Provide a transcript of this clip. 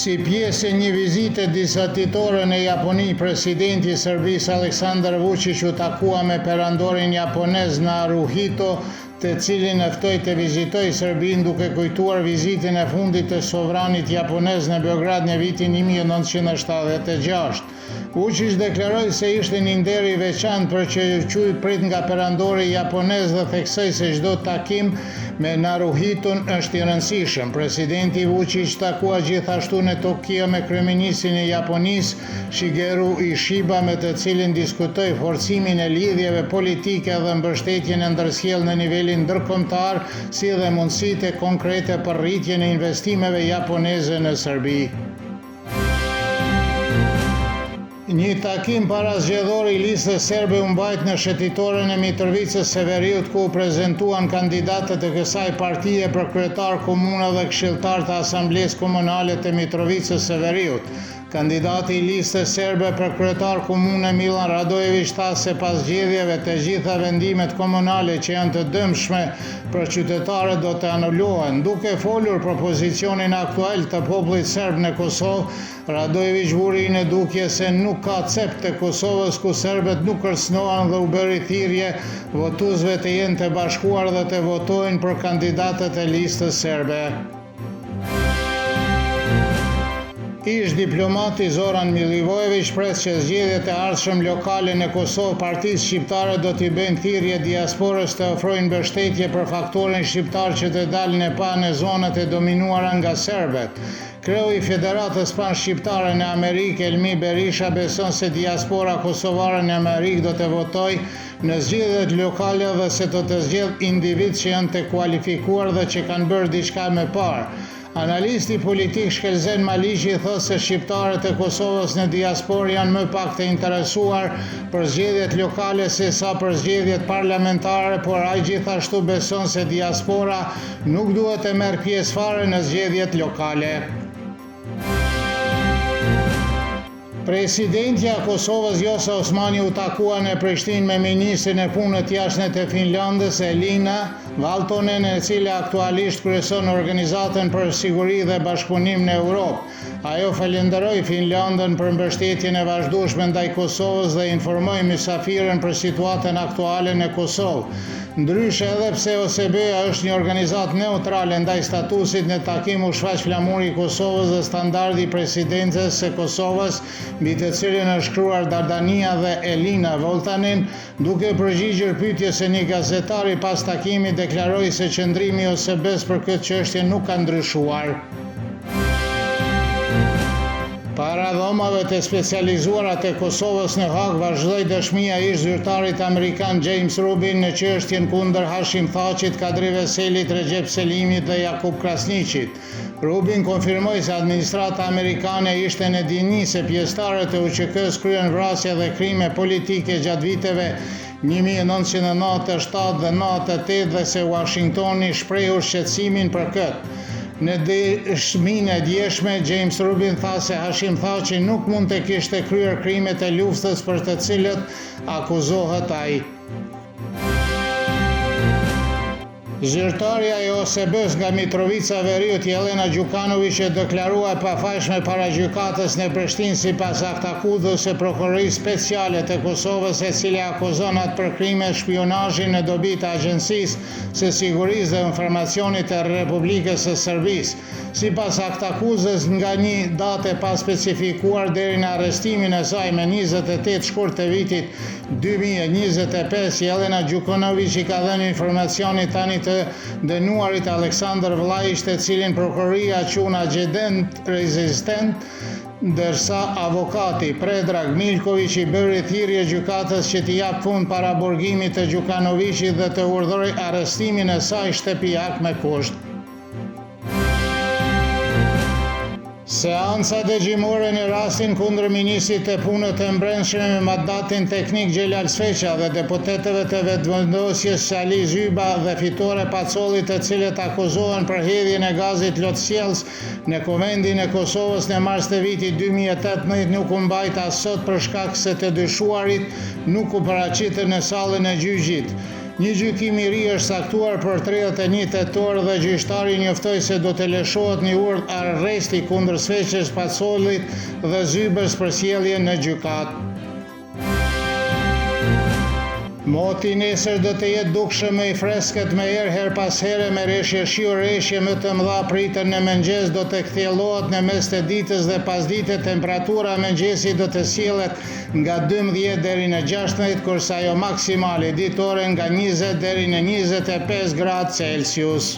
Si pjesë e një vizite disatitore në Japoni, presidenti i Serbisë Aleksandar Vučić u takua me perandorin japonez Naruhito, të cilin e ftoi të vizitojë Serbinë duke kujtuar vizitën e fundit të sovranit japonez në Beograd në vitin 1976. Vučić deklaroi se ishte një nder i veçantë për që quj prit nga perandori japonez dhe theksoi se çdo takim me Naruhiton është i rëndësishëm. Presidenti Vučić takua gjithashtu në Tokyo me kryeministrin e Japonisë Shigeru Ishiba, me të cilin diskutoi forcimin e lidhjeve politike dhe mbështetjen e ndërsjellë në nivelin ndërkombëtar, si dhe mundësitë konkrete për rritjen e investimeve japoneze në Serbi. Një takim parazgjedhor i listës serbe u mbajt në shëtitoren e Mitrovicës Severiut, ku u prezantuan kandidatët e kësaj partie për kryetar komune dhe këshilltar të Asamblesë Komunale të Mitrovicës Severiut. Kandidati i listës serbe për kryetar komune Milan Radojević tha se pas zgjedhjeve të gjitha vendimet komunale që janë të dëmshme për qytetarët do të anulohen. Duke folur për pozicionin aktual të popullit serb në Kosovë, Radojević vuri në dukje se nuk ka cep të Kosovës ku serbët nuk kërcënohen dhe u bëri thirrje votuesve të jenë të bashkuar dhe të votojnë për kandidatët e listës serbe. Ish diplomati Zoran Milivojević pres që zgjedhjet e ardhshëm lokale në Kosovë partisë shqiptare do t'i bëjnë thirrje diasporës të ofrojnë mbështetje për faktorin shqiptar që të dalin e pa në zonat e dominuara nga serbët. Kreu i Federatës Pan-Shqiptare në Amerikë, Elmi Berisha, beson se diaspora kosovare në Amerikë do të votojë në zgjedhjet lokale dhe se do të zgjedh individ që janë të kualifikuar dhe që kanë bërë diçka më parë. Analisti politik Shkelzen Maliqi thotë se shqiptarët e Kosovës në diasporë janë më pak të interesuar për zgjedhjet lokale se sa për zgjedhjet parlamentare, por ai gjithashtu beson se diaspora nuk duhet të merr pjesë fare në zgjedhjet lokale. Presidentja e Kosovës Vjosa Osmani u takua në Prishtinë me ministrin e punët jashtme të Finlandës Elina Valtonen, e cila aktualisht kryeson organizatën për siguri dhe bashkëpunim në Europë. Ajo falenderoi Finlandën për mbështetjen e vazhdueshme ndaj Kosovës dhe informoi mysafirën për situatën aktuale në Kosovë. Ndryshe, edhe pse OSBE-ja është një organizatë neutrale ndaj statusit, në takim u shfaq flamuri i Kosovës dhe standardi i presidencës së Kosovës, mbi të cilin është shkruar Dardania dhe Elina Voltanen, duke përgjigjur pyetjes së një gazetari pas takimit, deklaroi se qëndrimi i OSBE-s për këtë çështje nuk ka ndryshuar. Para dhomave të specializuara të Kosovës në Hag vazhdoi dëshmia e ish zyrtarit amerikan James Rubin në çështjen kundër Hashim Thaqit, Kadri Veselit, Recep Selimit dhe Jakub Krasniqit. Rubin konfirmoi se administrata amerikane ishte në dini se pjesëtarët e UÇK-s kryen vrasje dhe krime politike gjatë viteve 1997 dhe 98 dhe se Washingtoni shprehur shqetësimin për këtë. Në dëshminë e djeshme, James Rubin tha se Hashim Thaqi nuk mund të kishte kryer krimet e luftës për të cilët akuzohet ai. Zyrtarja e OSBE-s nga Mitrovica Veriut, Jelena Gjukanović, e deklarua e pafajshme para gjykatës në Prishtinë sipas aktakuzës së prokurorisë speciale të Kosovës, e cila akuzon atë për krime shpionazhi në dobi të Agjencisë së Sigurisë dhe Informacionit të Republikës së Serbisë. Sipas aktakuzës, nga një datë e pa specifikuar deri në arrestimin e saj me 28 shkurt të vitit 2025, Jelena Gjukanović i ka dhënë informacioni tani të dënuarit Aleksandar Vlajić, të cilin prokuroria quajn agent rezistent, ndërsa avokati Predrag Miljković i bëri thirrje gjykatës që t'i jap fund paraburgimit të Gjukanovićit dhe të urdhëroi arrestimin e saj shtëpiak me kusht. Seanca dëgjimore në rastin kundër ministrit të punët të brendshme me mandatin teknik Xhelal Sveqa dhe deputetëve të vetëvendosjes Sali Zyba dhe Fitore Pacolli, të cilët akuzohen për hedhjen e gazit lotësjellës në Kuvendin e Kosovës në mars të vitit 2018, nuk u mbajt as sot për shkak se të dyshuarit nuk u paraqitën në sallën e gjyqit. Një gjykim i ri është saktuar për 31 tetor dhe gjyqtari njoftoi se do të lëshohet një urdhër arresti kundër Sveçës Pacollit dhe Zybës për sjellje në gjykatë. Moti nesër do të jetë dukshëm i freskët me her pas here me reshje shiu. Reshje më të mëdha pritën në mëngjes, do të kthjellohet në mes të ditës dhe pasdite temperatura mëngjesi do të sjellet nga 12 deri në 16, kurse ajo maksimale ditore nga 20 deri në 25 gradë Celsius.